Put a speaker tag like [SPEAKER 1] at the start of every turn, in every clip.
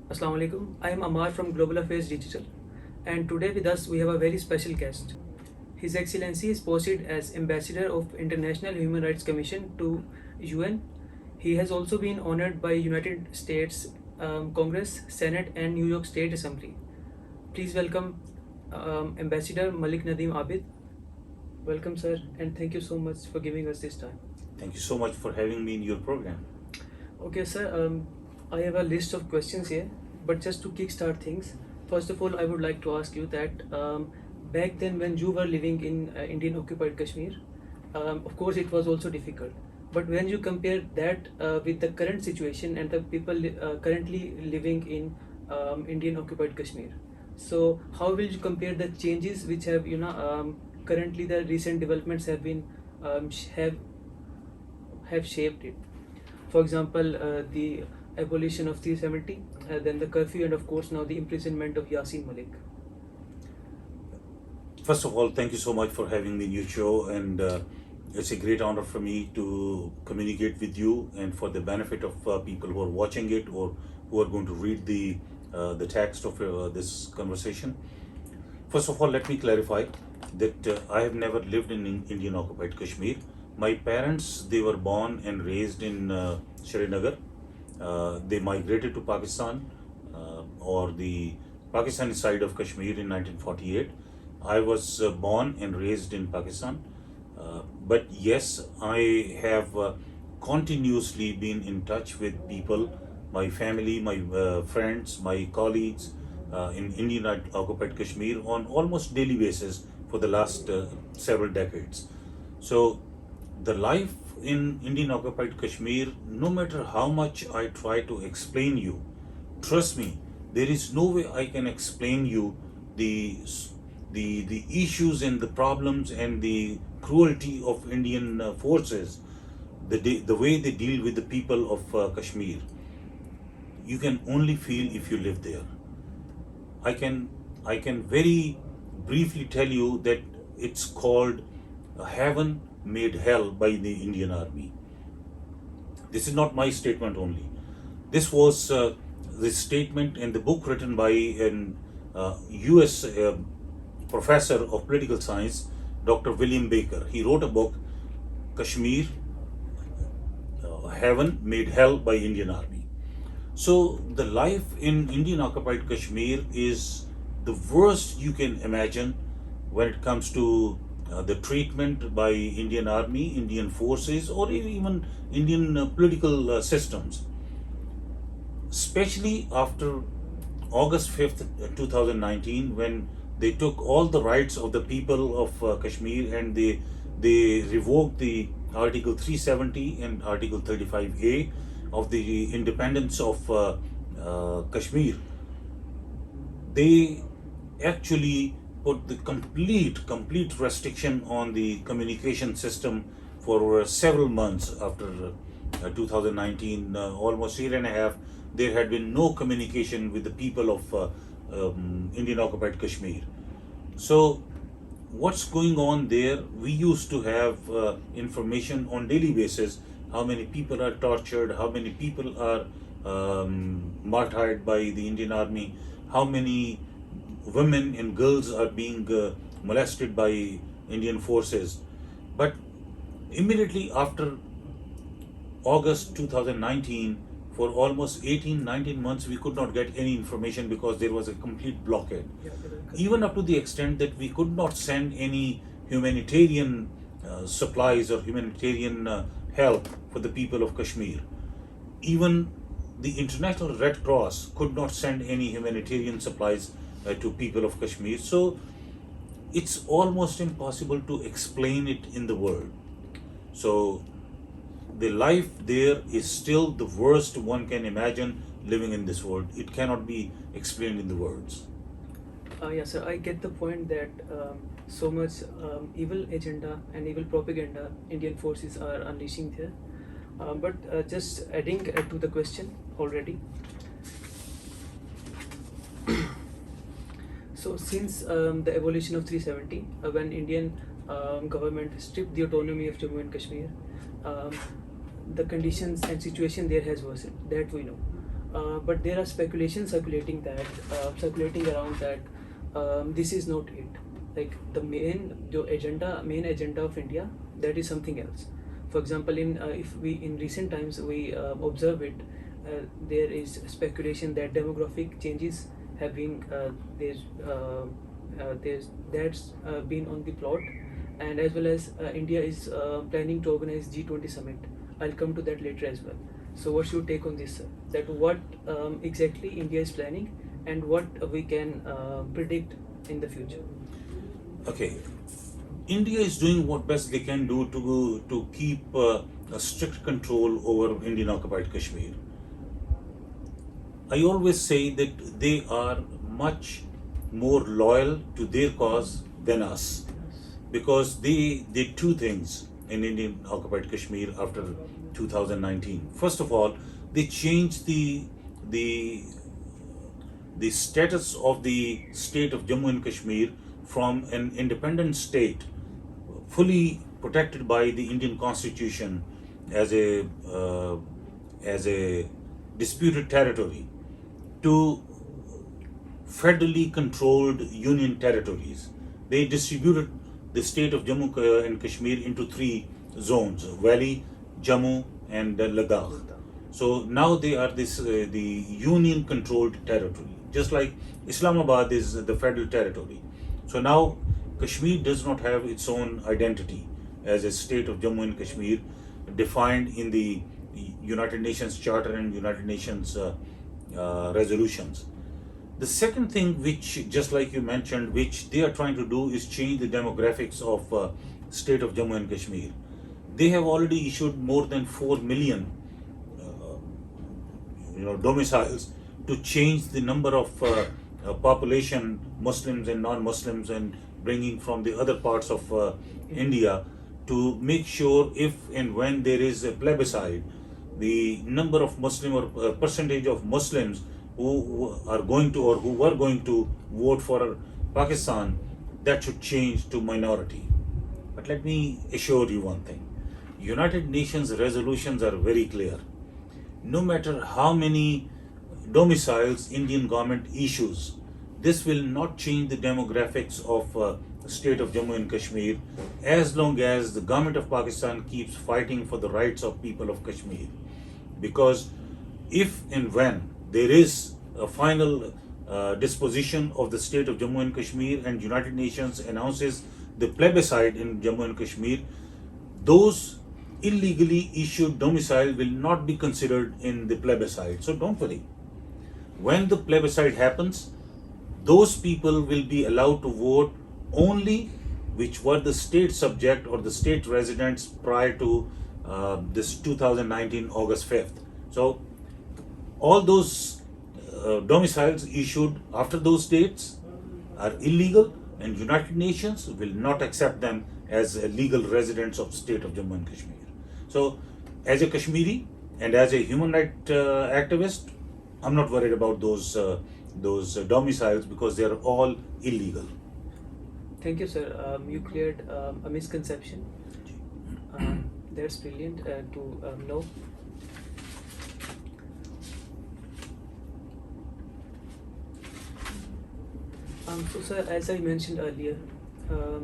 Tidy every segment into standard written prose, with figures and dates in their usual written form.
[SPEAKER 1] Assalamu alaikum. I am Ammar from Global Affairs Digital, and today with us we have a very special guest. His Excellency is posted as Ambassador of International Human Rights Commission to UN. He has also been honored by United States Congress, Senate, and New York State Assembly. Please welcome Ambassador Malik Nadeem Abid. Welcome, sir, and thank you so much for giving us this time.
[SPEAKER 2] Thank you so much for having me in your program.
[SPEAKER 1] Okay, sir. I have a list of questions here, but just to kickstart things, first of all, I would like to ask you that back then when you were living in Indian occupied Kashmir, of course it was also difficult. But when you compare that with the current situation and the people currently living in Indian occupied Kashmir, so how will you compare the changes which have currently the recent developments have been have shaped it? For example, the abolition of 370, then the curfew, and of course now the imprisonment of Yasin Malik.
[SPEAKER 2] First of all, thank you so much for having me in your show, and it's a great honor for me to communicate with you and for the benefit of people who are watching it or who are going to read the text of this conversation. First of all, let me clarify that I have never lived in Indian occupied Kashmir. My parents, they were born and raised in Srinagar. They migrated to Pakistan or the Pakistani side of Kashmir in 1948. I was born and raised in Pakistan. But yes, I have continuously been in touch with people, my family, my friends, my colleagues in Indian occupied Kashmir on almost daily basis for the last several decades. So the life in Indian occupied Kashmir, no matter how much I try to explain you, trust me, there is no way I can explain you the issues and the problems and the cruelty of Indian forces, the way they deal with the people of Kashmir. You can only feel if you live there. I can very briefly tell you that it's called a heaven made hell by the Indian Army. This is not my statement only. This was the statement in the book written by an US professor of political science, Dr. William Baker. He wrote a book, Kashmir, Heaven Made Hell by Indian Army. So the life in Indian occupied Kashmir is the worst you can imagine when it comes to the treatment by Indian Army, Indian forces, or even Indian political systems. Especially after August 5th, 2019, when they took all the rights of the people of Kashmir and they revoked the Article 370 and Article 35A of the independence of Kashmir. They actually put the complete restriction on the communication system for several months after 2019, almost year and a half. There had been no communication with the people of Indian occupied Kashmir. So what's going on there? We used to have information on daily basis, how many people are tortured, how many people are martyred by the Indian Army, how many women and girls are being molested by Indian forces. But immediately after August 2019, for almost 18-19 months, we could not get any information because there was a complete blockade. Even up to the extent that we could not send any humanitarian supplies or humanitarian help for the people of Kashmir. Even the International Red Cross could not send any humanitarian supplies to people of Kashmir. So it's almost impossible to explain it in the world. So the life there is still the worst one can imagine living in this world. It cannot be explained in the words.
[SPEAKER 1] Yes, sir. I get the point that so much evil agenda and evil propaganda Indian forces are unleashing there. But just adding to the question already. So since the abolition of 370, when Indian government stripped the autonomy of Jammu and Kashmir, the conditions and situation there has worsened. That we know. but there are speculations circulating around that this is not it. Like the main agenda of India, that is something else. For example, in recent times we observe it, there is speculation that demographic changes have been that's been on the plot, and as well as India is planning to organize G20 summit. I'll come to that later as well. So what's your take on this, sir? That what exactly India is planning and what we can predict in the future?
[SPEAKER 2] Okay, India is doing what best they can do to keep a strict control over Indian occupied Kashmir. I always say that they are much more loyal to their cause than us, because they did two things in Indian occupied Kashmir after 2019. First of all, they changed the status of the state of Jammu and Kashmir from an independent state, fully protected by the Indian Constitution, as a disputed territory, to federally controlled union territories. They distributed the state of Jammu and Kashmir into three zones: Valley, Jammu, and Ladakh. So now they are the union controlled territory, just like Islamabad is the federal territory. So now Kashmir does not have its own identity as a state of Jammu and Kashmir, defined in the United Nations Charter and United Nations resolutions. The second thing, which, just like you mentioned, which they are trying to do, is change the demographics of state of Jammu and Kashmir. They have already issued more than 4 million domiciles to change the number of population, Muslims and non-Muslims, and bringing from the other parts of India, to make sure if and when there is a plebiscite, the number of Muslim or percentage of Muslims who are going to or who were going to vote for Pakistan, that should change to minority. But let me assure you one thing. United Nations resolutions are very clear. No matter how many domiciles Indian government issues, this will not change the demographics of state of Jammu and Kashmir, as long as the government of Pakistan keeps fighting for the rights of people of Kashmir. Because if and when there is a final disposition of the state of Jammu and Kashmir and United Nations announces the plebiscite in Jammu and Kashmir, those illegally issued domicile will not be considered in the plebiscite. So don't worry. When the plebiscite happens, those people will be allowed to vote only which were the state subject or the state residents prior to this 2019 August 5th. So all those domiciles issued after those dates are illegal, and United Nations will not accept them as legal residents of state of Jammu and Kashmir. So as a Kashmiri and as a human rights activist, I'm not worried about those domiciles, because they are all illegal.
[SPEAKER 1] Thank you, sir. You cleared a misconception. That's brilliant to know. So, sir, as I mentioned earlier,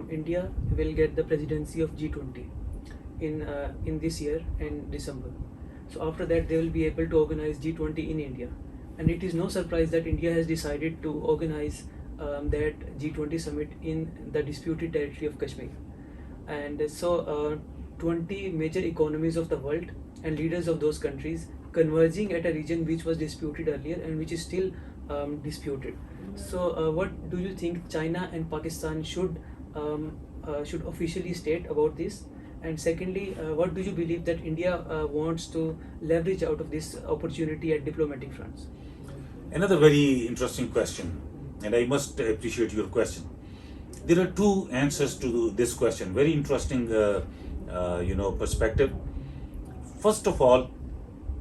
[SPEAKER 1] India will get the presidency of G20 in this year and December. So after that, they will be able to organize G20 in India, and it is no surprise that India has decided to organize that G20 summit in the disputed territory of Kashmir. And so 20 major economies of the world and leaders of those countries converging at a region which was disputed earlier and which is still disputed. So what do you think China and Pakistan should officially state about this? And secondly, what do you believe that India wants to leverage out of this opportunity at diplomatic fronts?
[SPEAKER 2] Another very interesting question, and I must appreciate your question. There are two answers to this question. Very interesting, perspective. First of all,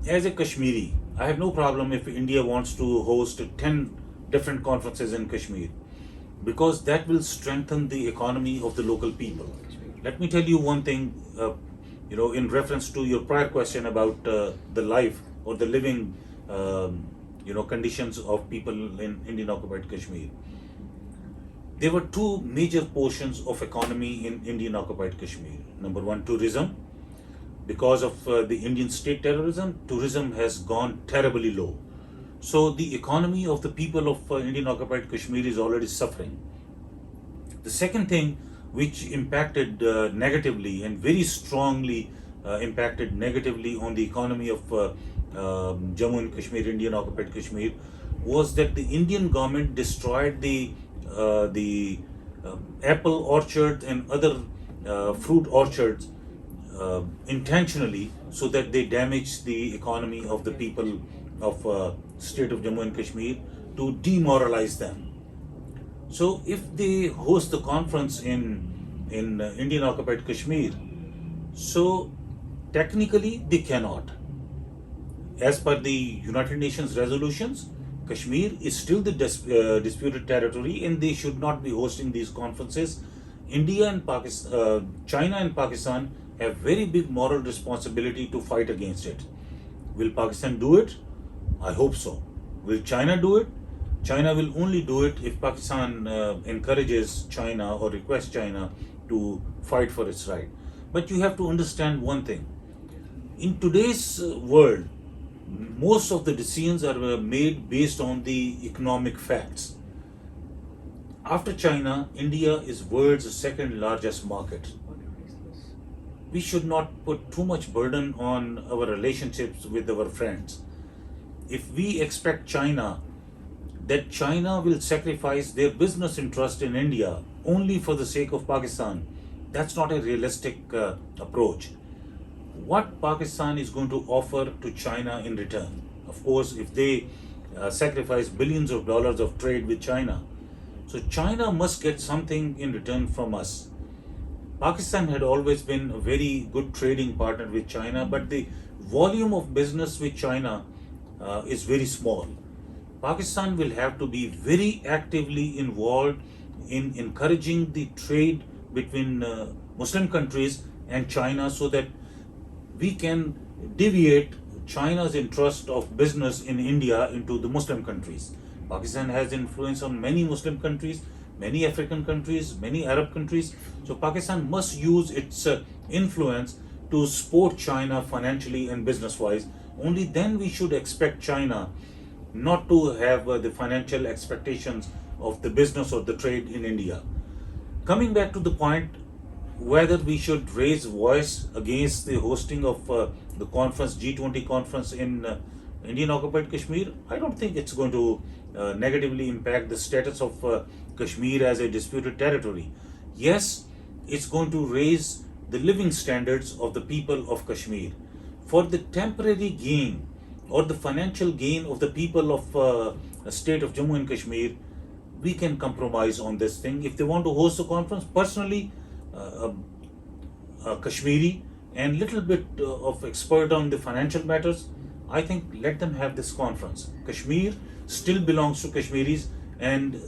[SPEAKER 2] as a Kashmiri, I have no problem if India wants to host 10 different conferences in Kashmir, because that will strengthen the economy of the local people. Let me tell you one thing, in reference to your prior question about the life or the living conditions of people in Indian occupied Kashmir. There were two major portions of economy in Indian occupied Kashmir. Number one, tourism. Because of the Indian state terrorism, tourism has gone terribly low. So the economy of the people of Indian occupied Kashmir is already suffering. The second thing which impacted negatively and very strongly impacted negatively on the economy of Jammu and Kashmir, Indian occupied Kashmir, was that the Indian government destroyed the apple orchard and other fruit orchards intentionally, so that they damage the economy of the people of state of Jammu and Kashmir, to demoralize them. So if they host the conference in Indian occupied Kashmir, so technically they cannot. As per the United Nations resolutions, Kashmir is still the disputed territory, and they should not be hosting these conferences. India and Pakistan, China and Pakistan have very big moral responsibility to fight against it. Will Pakistan do it? I hope so. Will China do it? China will only do it if Pakistan encourages China or requests China to fight for its right. But you have to understand one thing. In today's world, most of the decisions are made based on the economic facts. After China, India is world's second largest market. We should not put too much burden on our relationships with our friends. If we expect that China will sacrifice their business interest in India only for the sake of Pakistan, that's not a realistic approach. What Pakistan is going to offer to China in return? Of course, if they sacrifice billions of dollars of trade with China, so China must get something in return from us. Pakistan had always been a very good trading partner with China, but the volume of business with China is very small. Pakistan will have to be very actively involved in encouraging the trade between Muslim countries and China, so that we can deviate China's interest of business in India into the Muslim countries. Pakistan has influence on many Muslim countries, many African countries, many Arab countries. So Pakistan must use its influence to support China financially and business-wise. Only then we should expect China not to have the financial expectations of the business or the trade in India. Coming back to the point, whether we should raise voice against the hosting of the conference, G20 conference in Indian occupied Kashmir, I don't think it's going to negatively impact the status of Kashmir as a disputed territory. Yes, it's going to raise the living standards of the people of Kashmir. For the temporary gain or the financial gain of the people of the state of Jammu and Kashmir, we can compromise on this thing. If they want to host a conference, personally, Kashmiri and little bit of expert on the financial matters, I think let them have this conference. Kashmir still belongs to Kashmiris, and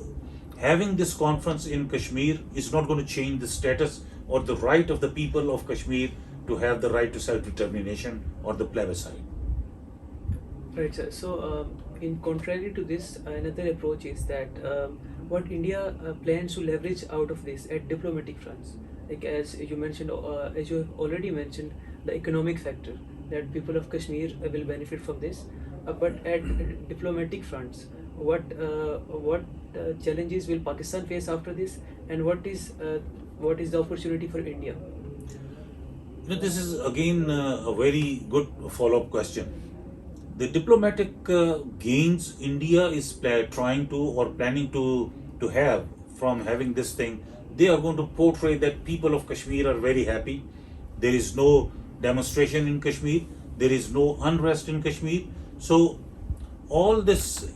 [SPEAKER 2] having this conference in Kashmir is not going to change the status or the right of the people of Kashmir to have the right to self-determination or the plebiscite.
[SPEAKER 1] Right, sir. So, in contrary to this, another approach is that what India plans to leverage out of this at diplomatic fronts, like as you mentioned, as you have already mentioned, the economic factor that people of Kashmir will benefit from this. But at diplomatic fronts, what challenges will Pakistan face after this, and what is the opportunity for India?
[SPEAKER 2] This is again a very good follow-up question. The diplomatic gains India is trying to or planning to have from having this thing, they are going to portray that people of Kashmir are very happy. There is no demonstration in Kashmir. There is no unrest in Kashmir. So all this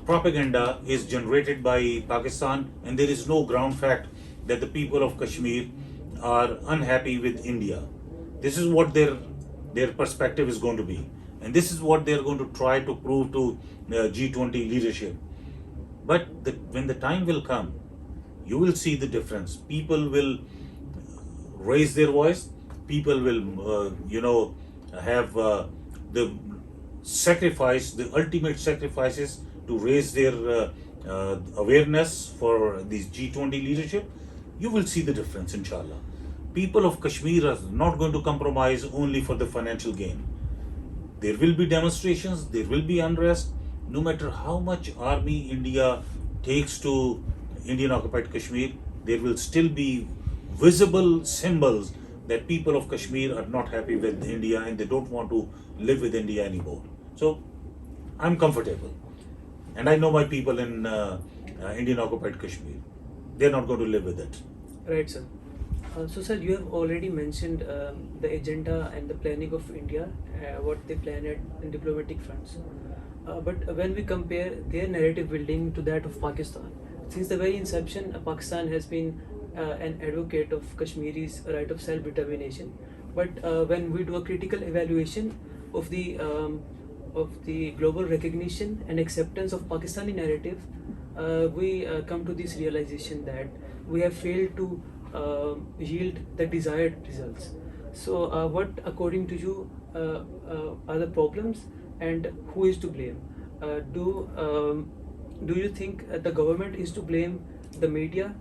[SPEAKER 2] propaganda is generated by Pakistan, and there is no ground fact that the people of Kashmir are unhappy with India. This is what their perspective is going to be. And this is what they are going to try to prove to G20 leadership. But when the time will come, you will see the difference. People will raise their voice. People will, have the sacrifice, the ultimate sacrifices to raise their awareness for these G20 leadership, you will see the difference, inshallah. People of Kashmir are not going to compromise only for the financial gain. There will be demonstrations, there will be unrest. No matter how much army India takes to Indian occupied Kashmir, there will still be visible symbols that people of Kashmir are not happy with India and they don't want to live with India anymore. So I'm comfortable. And I know my people in Indian occupied Kashmir. They're not going to live with it.
[SPEAKER 1] Right, sir. So, sir, you have already mentioned the agenda and the planning of India, what they plan in diplomatic fronts. But when we compare their narrative building to that of Pakistan, since the very inception, Pakistan has been an advocate of Kashmiri's right of self-determination. But when we do a critical evaluation of the global recognition and acceptance of Pakistani narrative, we come to this realization that we have failed to yield the desired results. So, what, according to you, are the problems, and who is to blame? Do you think the government is to blame, the media,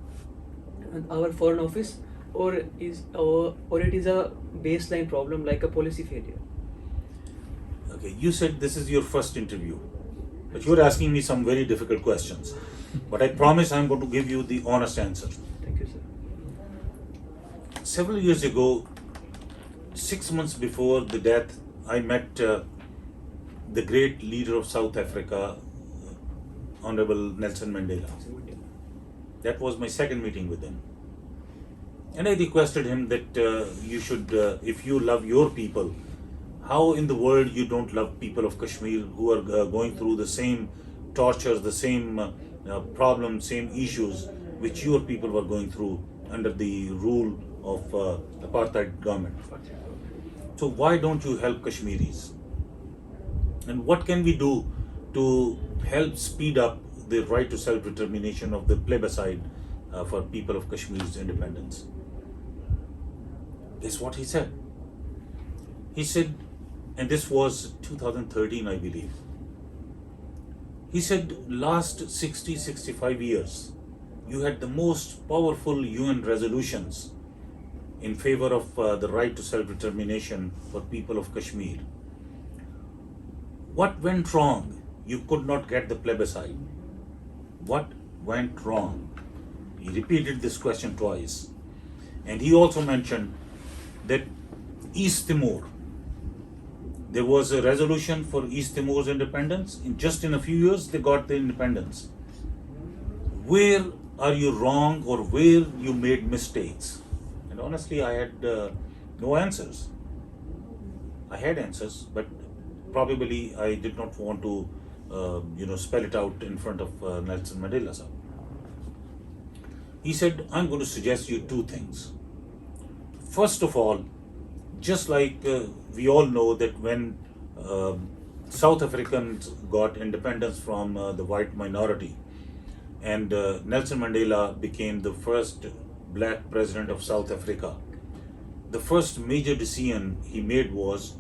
[SPEAKER 1] and our foreign office, or it is a baseline problem like a policy failure?
[SPEAKER 2] Okay, you said this is your first interview, but you're asking me some very difficult questions. But I promise I'm going to give you the honest answer.
[SPEAKER 1] Thank you, sir.
[SPEAKER 2] Several years ago, 6 months before the death, I met the great leader of South Africa, Honorable Nelson Mandela. That was my second meeting with him. And I requested him that you should, if you love your people, how in the world you don't love people of Kashmir who are going through the same torture, the same problems, same issues which your people were going through under the rule of apartheid government. So why don't you help Kashmiris? And what can we do to help speed up the right to self-determination of the plebiscite for people of Kashmir's independence? Guess what he said? He said, and this was 2013, I believe. He said, last 65 years, you had the most powerful UN resolutions in favor of the right to self-determination for people of Kashmir. What went wrong? You could not get the plebiscite. What went wrong? He repeated this question twice. And he also mentioned that East Timor, there was a resolution for East Timor's independence. Just in a few years, they got the independence. Where are you wrong, or where you made mistakes? And honestly, I had no answers. I had answers, but probably I did not want to, spell it out in front of Nelson Mandela sir. He said, I'm going to suggest you two things. First of all, just like we all know that when South Africans got independence from the white minority, and Nelson Mandela became the first black president of South Africa, the first major decision he made was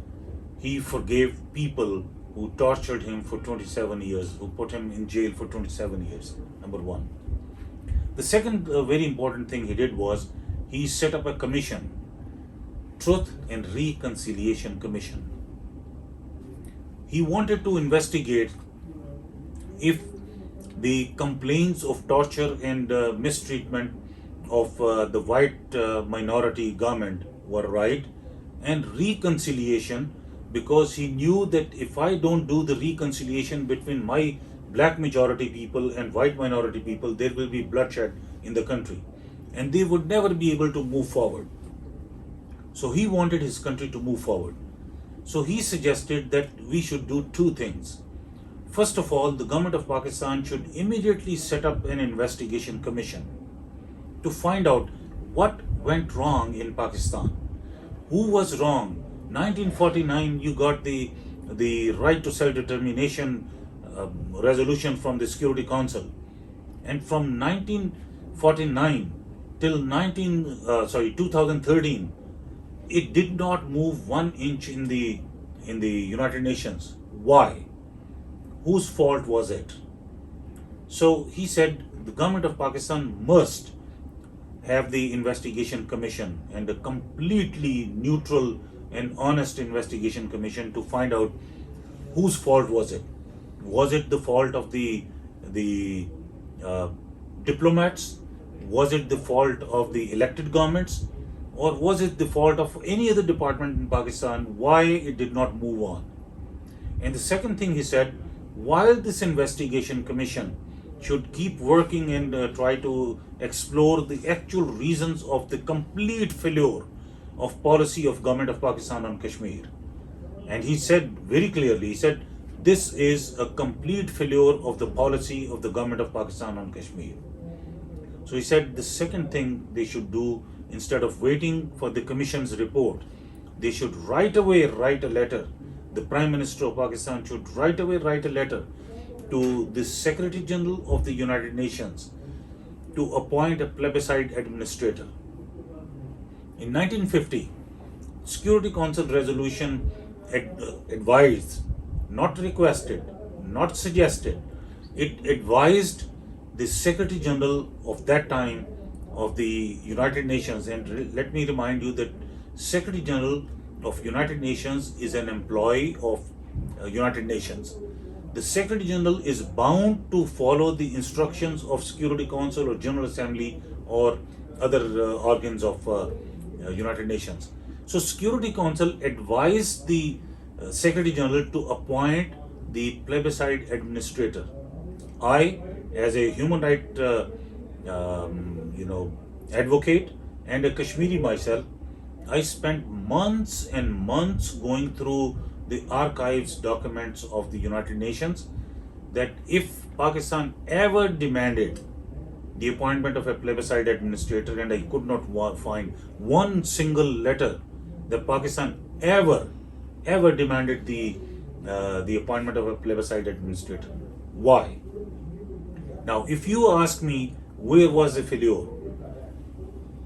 [SPEAKER 2] he forgave people who tortured him for 27 years, who put him in jail for 27 years, number one. The second very important thing he did was he set up a commission, Truth and Reconciliation Commission. He wanted to investigate if the complaints of torture and mistreatment of the white minority government were right, and reconciliation, because he knew that if I don't do the reconciliation between my black majority people and white minority people, there will be bloodshed in the country and they would never be able to move forward. So he wanted his country to move forward. So he suggested that we should do two things. First of all, the government of Pakistan should immediately set up an investigation commission to find out what went wrong in Pakistan. Who was wrong? 1949, you got the right to self-determination resolution from the Security Council. And from 1949 till 2013, it did not move 1 inch in the United Nations. Why? Whose fault was it? So he said the government of Pakistan must have the investigation commission, and a completely neutral and honest investigation commission, to find out whose fault was it. Was it the fault of the diplomats? Was it the fault of the elected governments? Or was it the fault of any other department in Pakistan? Why it did not move on? And the second thing he said, while this investigation commission should keep working and try to explore the actual reasons of the complete failure of policy of government of Pakistan on Kashmir. And he said very clearly, he said, this is a complete failure of the policy of the government of Pakistan on Kashmir. So he said the second thing they should do, instead of waiting for the commission's report, they should right away write a letter. The Prime Minister of Pakistan should right away write a letter to the Secretary General of the United Nations to appoint a plebiscite administrator. In 1950, Security Council resolution advised, not requested, not suggested, it advised the Secretary General of that time of the United Nations, and let me remind you that Secretary General of United Nations is an employee of United Nations. The Secretary General is bound to follow the instructions of Security Council or General Assembly or other organs of United Nations. So Security Council advised the Secretary General to appoint the plebiscite administrator. I, as a human right advocate and a Kashmiri myself, I spent months and months going through the archives documents of the United Nations, that if Pakistan ever demanded the appointment of a plebiscite administrator, and I could not find one single letter that Pakistan ever demanded the appointment of a plebiscite administrator. Why? Now, if you ask me where was the failure,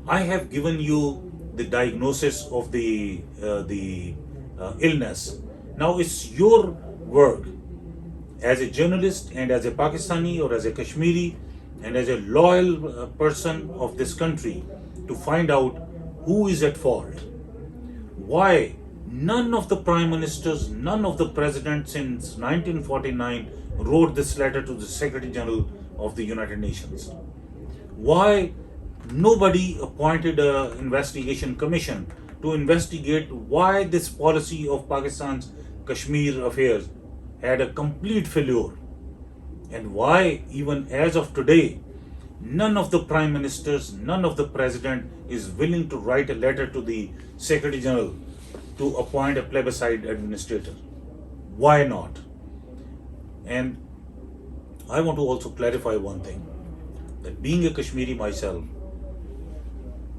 [SPEAKER 2] I have given you the diagnosis of the illness. Now it's your work as a journalist and as a Pakistani or as a Kashmiri and as a loyal person of this country to find out who is at fault. Why none of the prime ministers, none of the presidents since 1949 wrote this letter to the Secretary General of the United Nations? Why nobody appointed an investigation commission to investigate why this policy of Pakistan's Kashmir Affairs had a complete failure? And why, even as of today, none of the prime ministers, none of the president is willing to write a letter to the Secretary General to appoint a plebiscite administrator? Why not? And I want to also clarify one thing, that being a Kashmiri myself,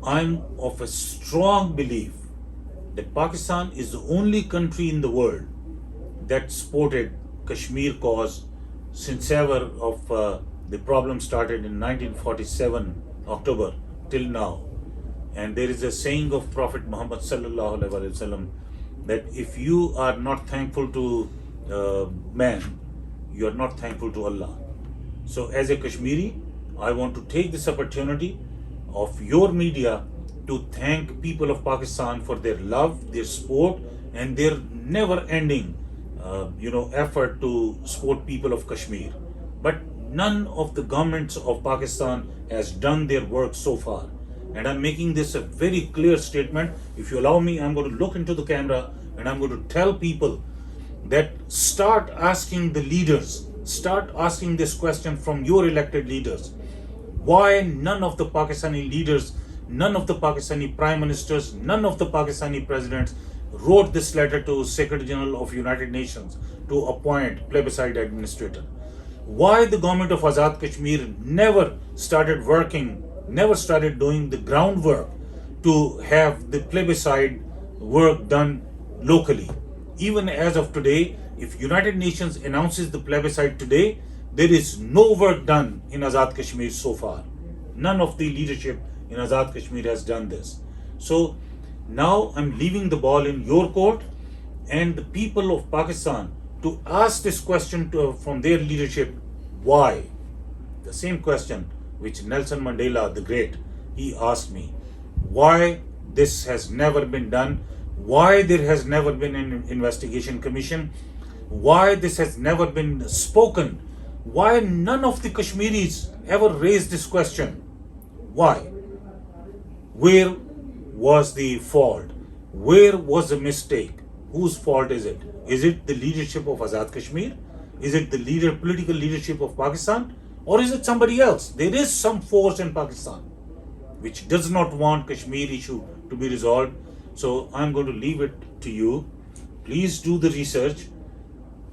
[SPEAKER 2] I'm of a strong belief that Pakistan is the only country in the world that supported Kashmir cause since ever of the problem started in 1947 October till now. And there is a saying of Prophet Muhammad sallallahu alaihi wasallam that if you are not thankful to man, you are not thankful to Allah. So as a Kashmiri, I want to take this opportunity of your media to thank people of Pakistan for their love, their support, and their never-ending effort to support people of Kashmir. But none of the governments of Pakistan has done their work so far. And I'm making this a very clear statement. If you allow me, I'm going to look into the camera and I'm going to tell people that start asking the leaders, start asking this question from your elected leaders. Why none of the Pakistani leaders, none of the Pakistani prime ministers, none of the Pakistani presidents wrote this letter to Secretary General of United Nations to appoint plebiscite administrator? Why the government of Azad Kashmir never started working, never started doing the groundwork to have the plebiscite work done locally? Even as of today, if United Nations announces the plebiscite today, there is no work done in Azad Kashmir so far. None of the leadership in Azad Kashmir has done this. So now I'm leaving the ball in your court, and the people of Pakistan to ask this question from their leadership, why? The same question which Nelson Mandela, the great, he asked me, why this has never been done, why there has never been an investigation commission, why this has never been spoken, why none of the Kashmiris ever raised this question, why? Where was the fault? Where was the mistake? Whose fault is it? Is it the leadership of Azad Kashmir? Is it the political leadership of Pakistan? Or is it somebody else? There is some force in Pakistan which does not want Kashmir issue to be resolved. So I'm going to leave it to you. Please do the research.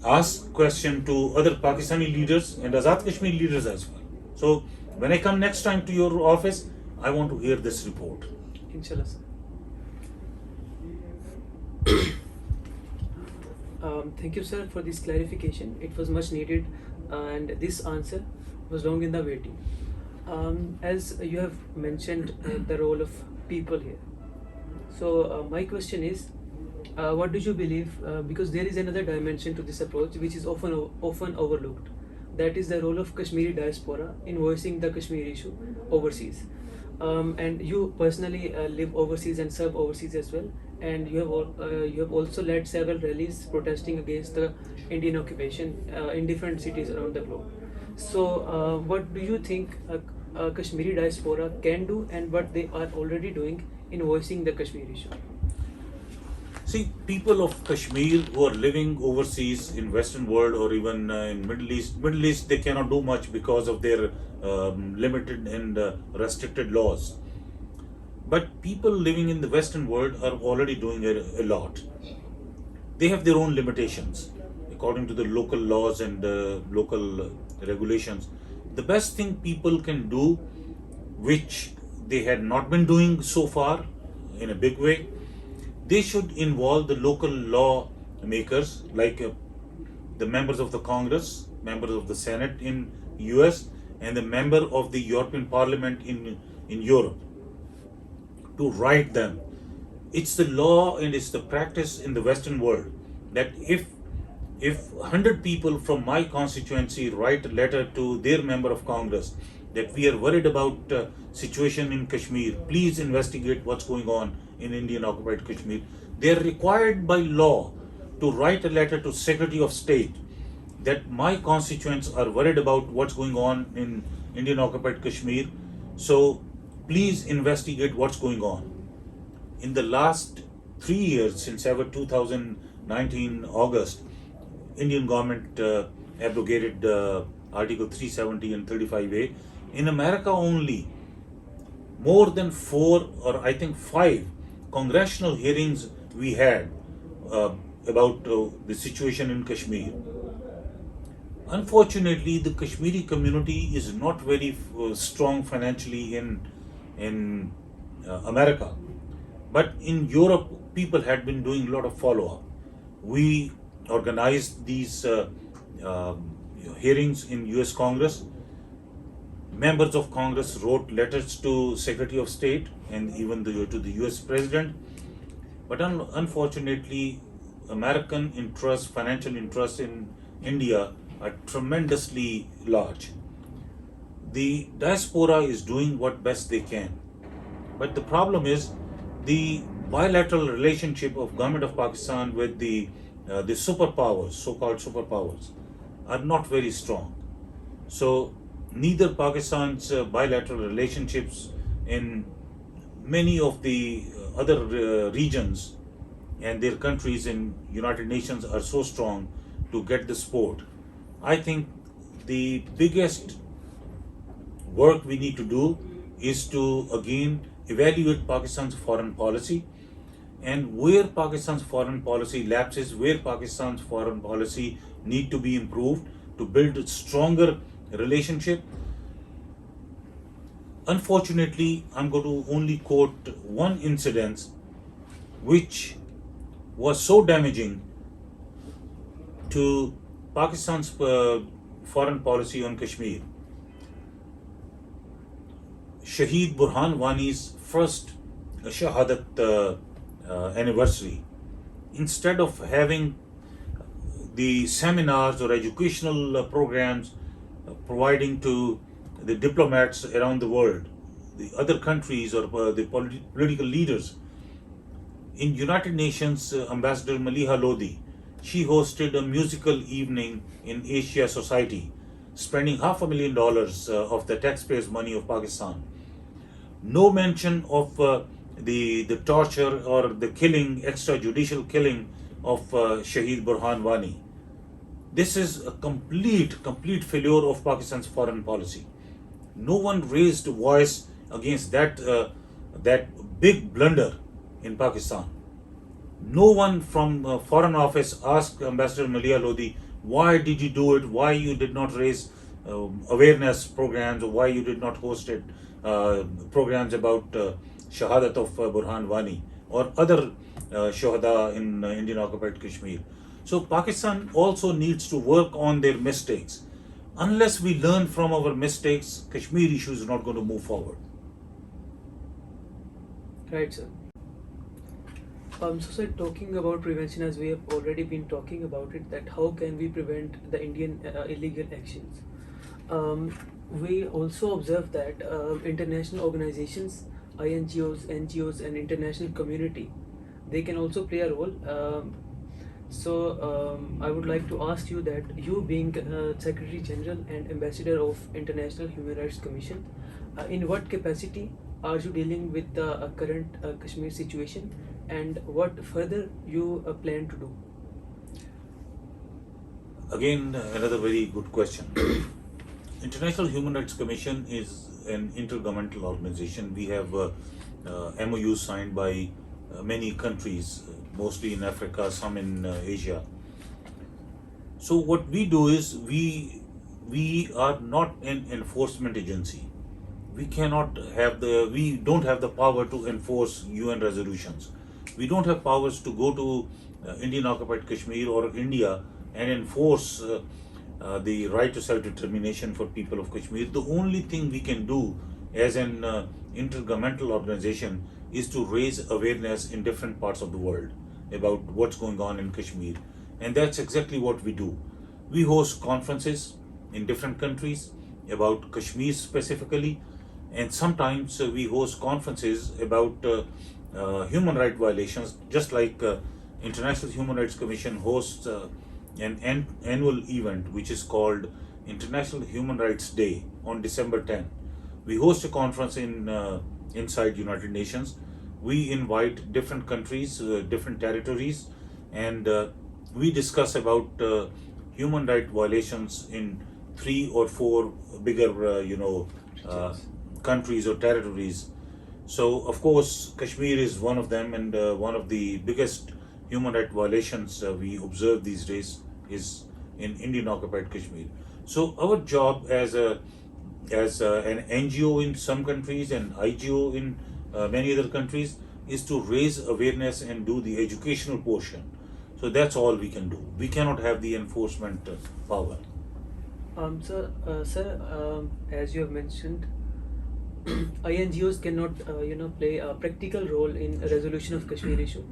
[SPEAKER 2] Ask question to other Pakistani leaders and Azad Kashmir leaders as well. So when I come next time to your office, I want to hear this report.
[SPEAKER 1] Inshallah, sir. Thank you, sir, for this clarification. It was much needed, and this answer was long in the waiting. As you have mentioned the role of people here. So my question is, what do you believe? Because there is another dimension to this approach which is often overlooked. That is the role of Kashmiri diaspora in voicing the Kashmir issue overseas. And you personally live overseas and serve overseas as well. And you have also led several rallies protesting against the Indian occupation in different cities around the globe. So what do you think Kashmiri diaspora can do, and what they are already doing in voicing the Kashmir issue?
[SPEAKER 2] See, people of Kashmir who are living overseas in Western world or even in Middle East, they cannot do much because of their limited and restricted laws. But people living in the Western world are already doing a lot. They have their own limitations according to the local laws and local regulations. The best thing people can do, which they had not been doing so far in a big way, they should involve the local law makers, like the members of the Congress, members of the Senate in US, and the member of the European Parliament in Europe, to write them. It's the law and it's the practice in the Western world that if 100 people from my constituency write a letter to their member of Congress that we are worried about situation in Kashmir, please investigate what's going on in Indian occupied Kashmir, they are required by law to write a letter to Secretary of State that my constituents are worried about what's going on in Indian occupied Kashmir, so please investigate what's going on. In the last 3 years, since ever 2019 August, Indian government abrogated Article 370 and 35A. In America only, more than 4 or I think 5 congressional hearings we had about the situation in Kashmir. Unfortunately, the Kashmiri community is not very strong financially in America, but in Europe, people had been doing a lot of follow-up. We organized these hearings in US Congress. Members of Congress wrote letters to Secretary of State and even to the US President. But unfortunately, American interest, financial interest in India are tremendously large. The diaspora is doing what best they can. But the problem is the bilateral relationship of government of Pakistan with the superpowers, so-called superpowers, are not very strong. So neither Pakistan's bilateral relationships in many of the other regions and their countries in United Nations are so strong to get the support. I think the biggest work we need to do is to again evaluate Pakistan's foreign policy, and where Pakistan's foreign policy lapses, where Pakistan's foreign policy need to be improved to build a stronger relationship. Unfortunately, I'm going to only quote one incident which was so damaging to Pakistan's foreign policy on Kashmir. Shaheed Burhan Wani's first Shahadat anniversary. Instead of having the seminars or educational programs providing to the diplomats around the world, the other countries or the political leaders. In United Nations, Ambassador Maliha Lodi, she hosted a musical evening in Asia Society, spending $500,000 of the taxpayers' money of Pakistan. No mention of the torture or the killing, extrajudicial killing of Shahid Burhan Wani. This is a complete failure of Pakistan's foreign policy. No one raised a voice against that big blunder in Pakistan. No one from Foreign Office asked Ambassador Maliha Lodi, why did you do it? Why you did not raise awareness programs, or why you did not host it, programs about Shahadat of Burhan Wani or other Shuhada in Indian occupied Kashmir. So Pakistan also needs to work on their mistakes. Unless we learn from our mistakes, Kashmir issue is not going to move forward.
[SPEAKER 1] Right, sir. So, sir, talking about prevention, as we have already been talking about it, that how can we prevent the Indian illegal actions? We also observe that international organizations, INGOs, NGOs, and international community, they can also play a role. I would like to ask you that you being Secretary General and Ambassador of International Human Rights Commission, in what capacity are you dealing with the current Kashmir situation, and what further you plan to do?
[SPEAKER 2] Again, another very good question. International Human Rights Commission is an intergovernmental organization. We have MOUs signed by many countries, mostly in Africa, some in Asia. So what we do is we are not an enforcement agency. We don't have the power to enforce UN resolutions. We don't have powers to go to Indian occupied Kashmir or India and enforce the right to self-determination for people of Kashmir. The only thing we can do as an intergovernmental organization is to raise awareness in different parts of the world about what's going on in Kashmir. And that's exactly what we do. We host conferences in different countries about Kashmir specifically, and sometimes we host conferences about human rights violations, just like International Human Rights Commission hosts an annual event which is called International Human Rights Day on December 10. We host a conference inside United Nations. We invite different countries, different territories, and we discuss about human rights violations in 3 or 4 bigger, countries or territories. So, of course, Kashmir is one of them, and one of the biggest human rights violations we observe these days is in Indian occupied Kashmir. So, our job as an NGO in some countries and IGO in many other countries is to raise awareness and do the educational portion. So that's all we can do. We cannot have the enforcement power.
[SPEAKER 1] Sir, as you have mentioned, INGOs cannot, play a practical role in a resolution of Kashmir issue.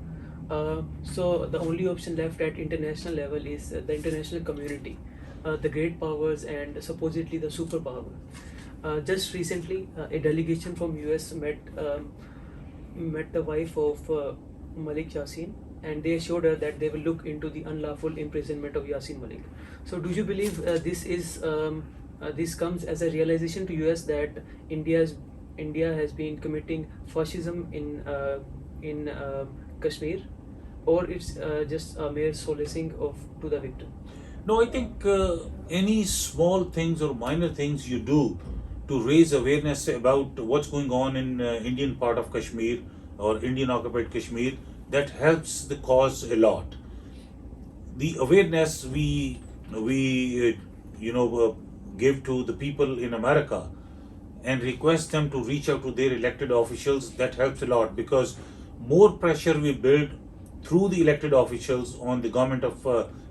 [SPEAKER 1] So the only option left at international level is the international community, the great powers and supposedly the superpower. Just recently, a delegation from US met the wife of Malik Yasin, and they assured her that they will look into the unlawful imprisonment of Yasin Malik. So, do you believe this comes as a realization to US that India has been committing fascism in Kashmir, or it's just a mere solacing to the victim?
[SPEAKER 2] No, I think any small things or minor things you do to raise awareness about what's going on in Indian part of Kashmir or Indian occupied Kashmir, that helps the cause a lot. The awareness we give to the people in America and request them to reach out to their elected officials, that helps a lot, because more pressure we build through the elected officials on the government of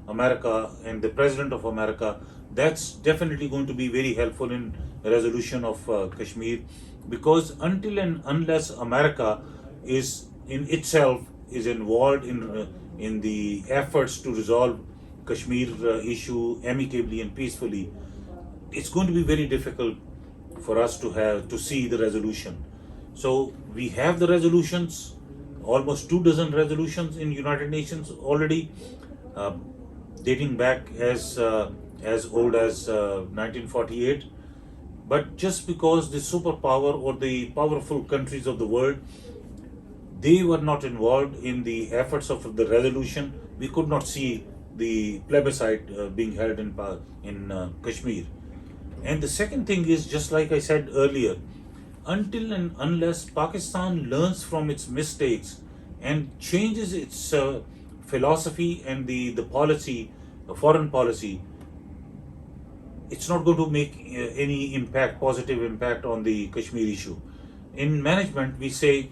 [SPEAKER 2] America and the President of America, that's definitely going to be very helpful in resolution of Kashmir, because until and unless America is in itself is involved in the efforts to resolve Kashmir issue amicably and peacefully, it's going to be very difficult for us to see the resolution. So we have the resolutions, almost 24 resolutions in United Nations already, dating back as old as 1948. But just because the superpower or the powerful countries of the world, they were not involved in the efforts of the resolution, we could not see the plebiscite being held in Kashmir. And the second thing is, just like I said earlier, until and unless Pakistan learns from its mistakes and changes its philosophy and the policy, foreign policy, it's not going to make any impact, positive impact on the Kashmir issue. In management, we say,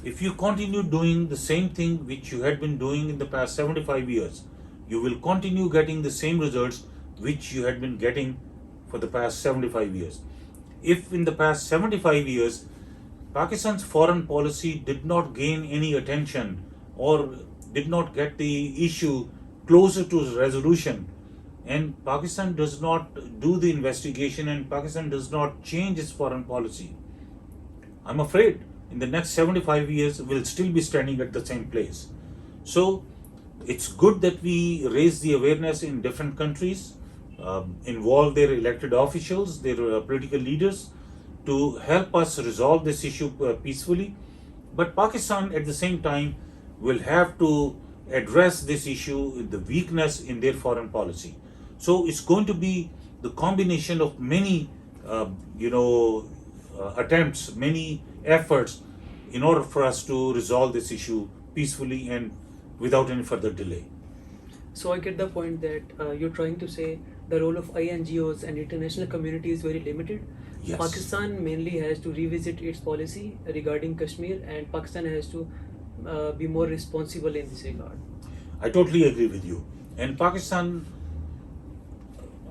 [SPEAKER 2] if you continue doing the same thing which you had been doing in the past 75 years, you will continue getting the same results which you had been getting for the past 75 years. If in the past 75 years, Pakistan's foreign policy did not gain any attention or did not get the issue closer to resolution, and Pakistan does not do the investigation and Pakistan does not change its foreign policy, I'm afraid in the next 75 years we'll still be standing at the same place. So it's good that we raise the awareness in different countries, involve their elected officials, their political leaders, to help us resolve this issue peacefully. But Pakistan at the same time will have to address this issue, the weakness in their foreign policy. So it's going to be the combination of many, attempts, many efforts in order for us to resolve this issue peacefully and without any further delay.
[SPEAKER 1] So I get the point that you're trying to say the role of INGOs and international community is very limited.
[SPEAKER 2] Yes.
[SPEAKER 1] Pakistan mainly has to revisit its policy regarding Kashmir, and Pakistan has to be more responsible in this regard.
[SPEAKER 2] I totally agree with you. And Pakistan,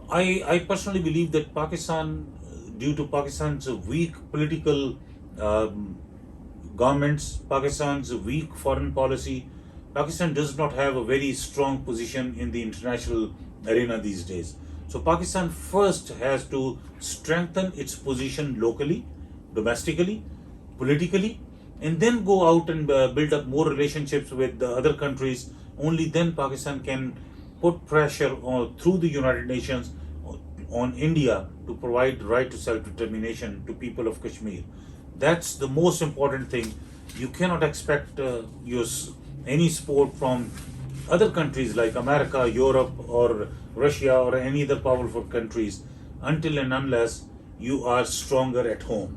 [SPEAKER 2] I personally believe that Pakistan, due to Pakistan's weak political governments, Pakistan's weak foreign policy, Pakistan does not have a very strong position in the international arena these days. So Pakistan first has to strengthen its position locally, domestically, politically, and then go out and build up more relationships with the other countries. Only then Pakistan can put pressure through the United Nations on India to provide right to self-determination to people of Kashmir. That's the most important thing. You cannot expect any support from other countries like America, Europe, or Russia, or any other powerful countries until and unless you are stronger at home.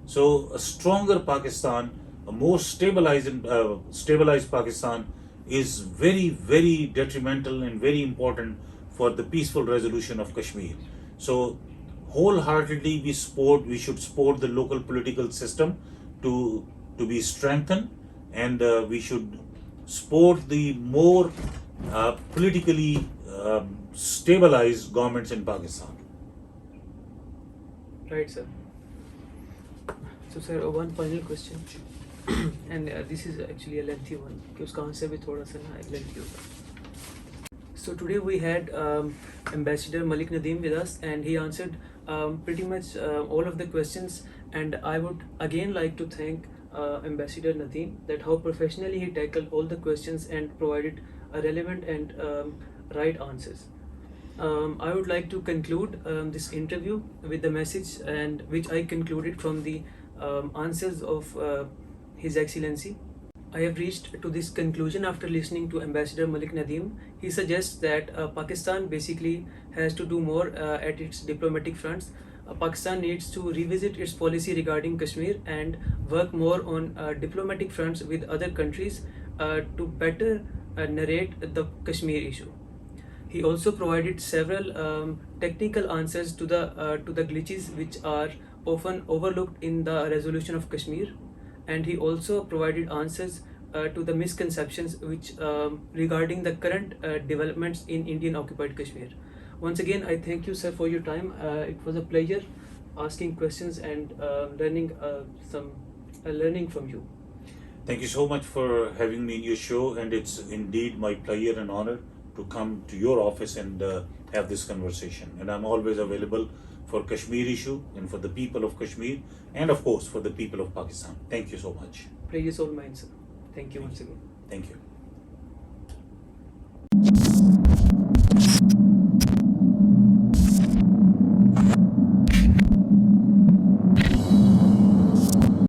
[SPEAKER 2] So a stronger Pakistan, a more stabilized Pakistan is very, very detrimental and very important for the peaceful resolution of Kashmir. So wholeheartedly we should support the local political system to be strengthened, and we should support the more politically stabilized governments in Pakistan.
[SPEAKER 1] Right, sir. So, sir, one final question, and this is actually a lengthy one. कि उसका answer भी थोड़ा सा ना lengthy होगा. So today we had Ambassador Malik Nadeem with us, and he answered pretty much all of the questions. And I would again like to thank Ambassador Nadeem that how professionally he tackled all the questions and provided relevant and right answers. I would like to conclude this interview with the message, and which I concluded from the answers of His Excellency. I have reached to this conclusion after listening to Ambassador Malik Nadeem. He suggests that Pakistan basically has to do more at its diplomatic fronts. Pakistan needs to revisit its policy regarding Kashmir and work more on diplomatic fronts with other countries to better narrate the Kashmir issue. He also provided several technical answers to the glitches which are often overlooked in the resolution of Kashmir, and he also provided answers to the misconceptions which regarding the current developments in Indian occupied Kashmir. Once again, I thank you, sir, for your time. It was a pleasure asking questions and learning from you.
[SPEAKER 2] Thank you so much for having me in your show, and it's indeed my pleasure and honor to come to your office and have this conversation. And I'm always available for Kashmir issue and for the people of Kashmir, and of course for the people of Pakistan. Thank you so much.
[SPEAKER 1] Pleasure is all mine, sir. Thank you once again.
[SPEAKER 2] Thank you.